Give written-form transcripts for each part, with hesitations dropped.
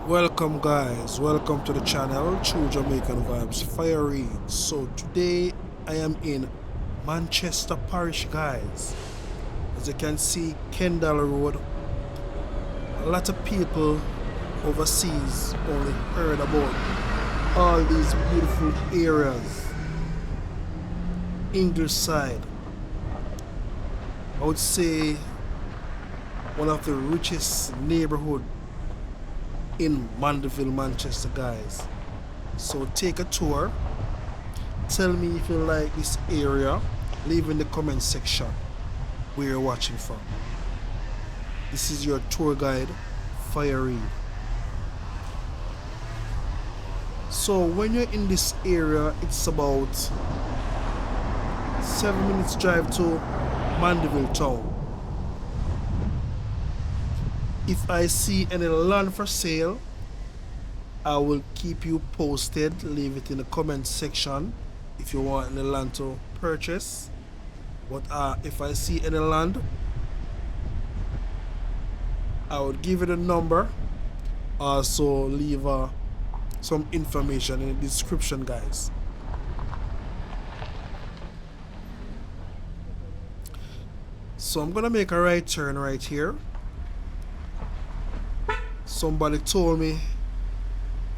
Welcome guys, welcome to the channel True Jamaican Vibes, Fire Reid. So today I am in Manchester Parish guys. As you can see, Kendall Road. A lot of people overseas only heard about all these beautiful areas. English side, I would say one of the richest neighborhood in Mandeville, Manchester guys. So take a tour, tell me if you like this area, leave in the comment section where you're watching from. This is your tour guide, Fire Reid. So when you're in this area, it's about 7 minutes drive to Mandeville town. If I see any land for sale, I will keep you posted. Leave it in the comment section if you want any land to purchase. But if I see any land, I would give it a number. Also leave some information in the description guys. So I'm gonna make a right turn right here. Somebody told me,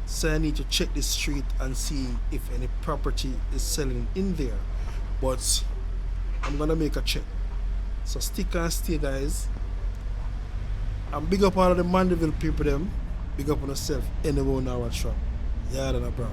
so I need to check the street and see if any property is selling in there. But I'm gonna make a check. So stick and stay guys. And big up all of the Mandeville people them. Big up on yourself anywhere now at shop. Yard and abroad.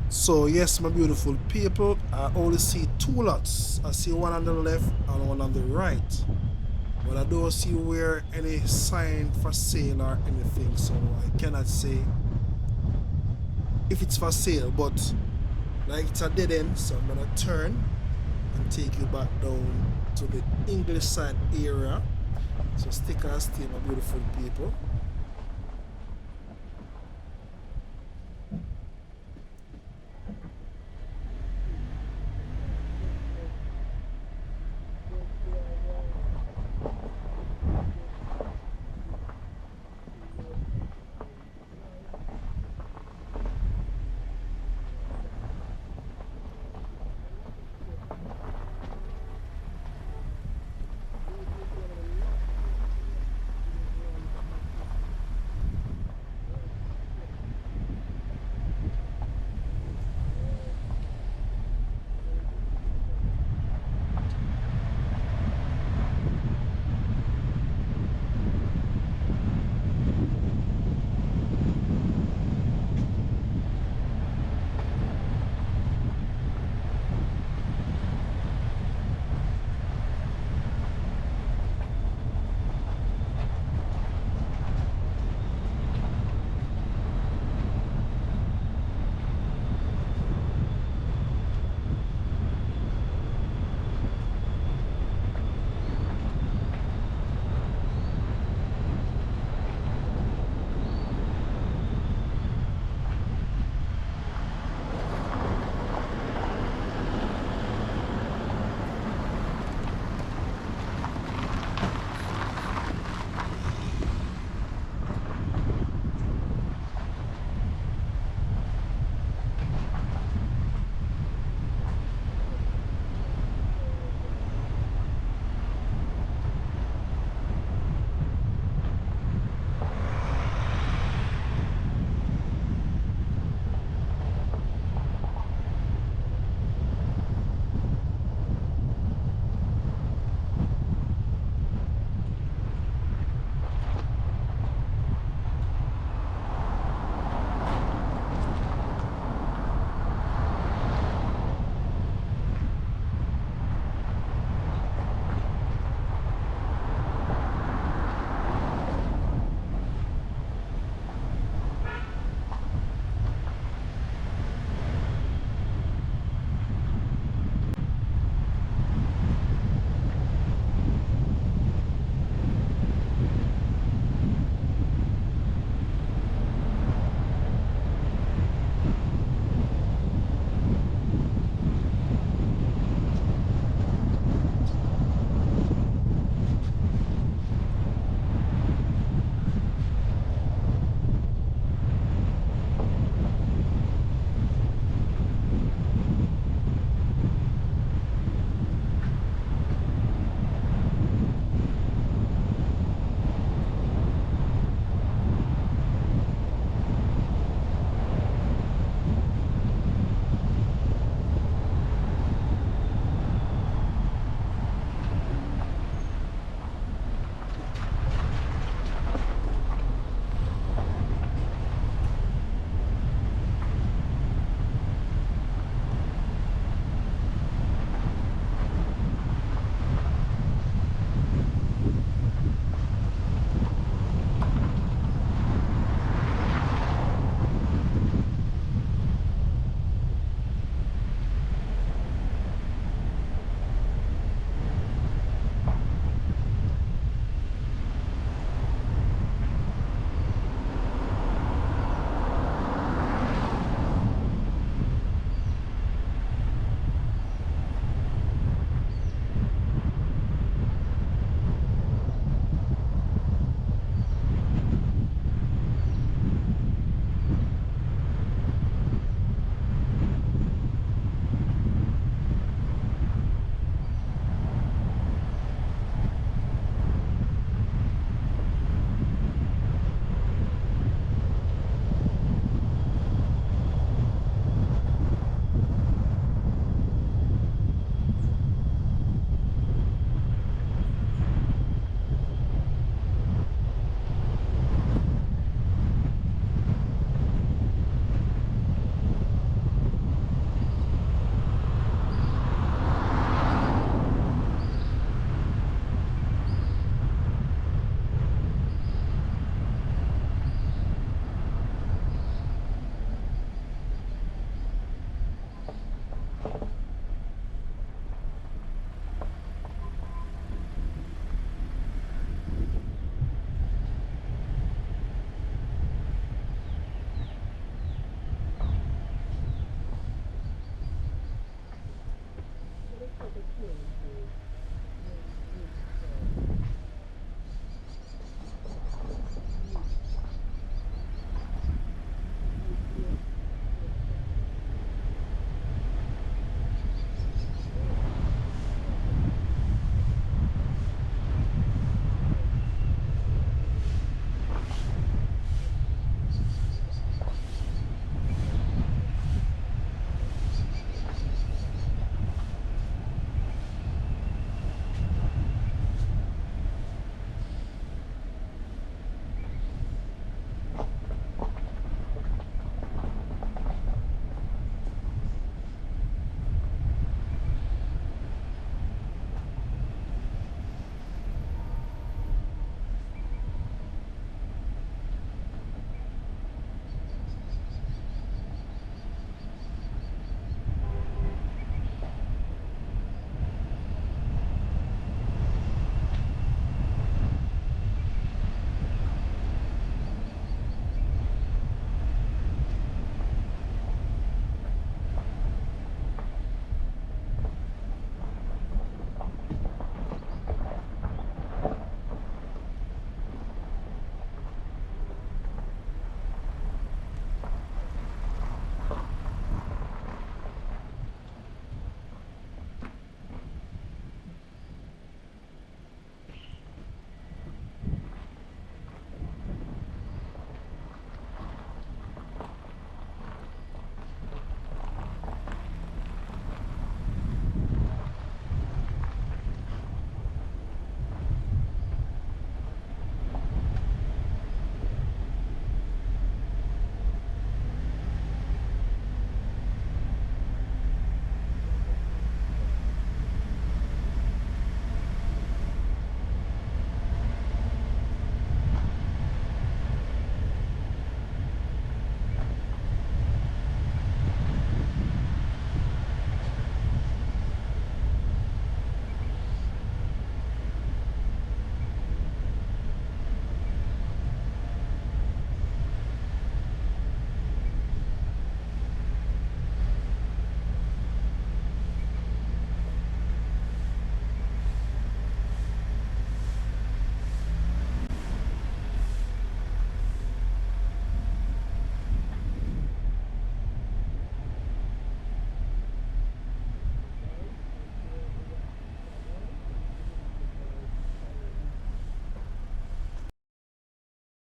So yes, my beautiful people, I only see two lots. I see one on the left and one on the right, but I don't see where any sign for sale or anything, so I cannot say if it's for sale. But like it's a dead end, so I'm gonna turn and take you back down to the English side area. So stick and stay, my beautiful people.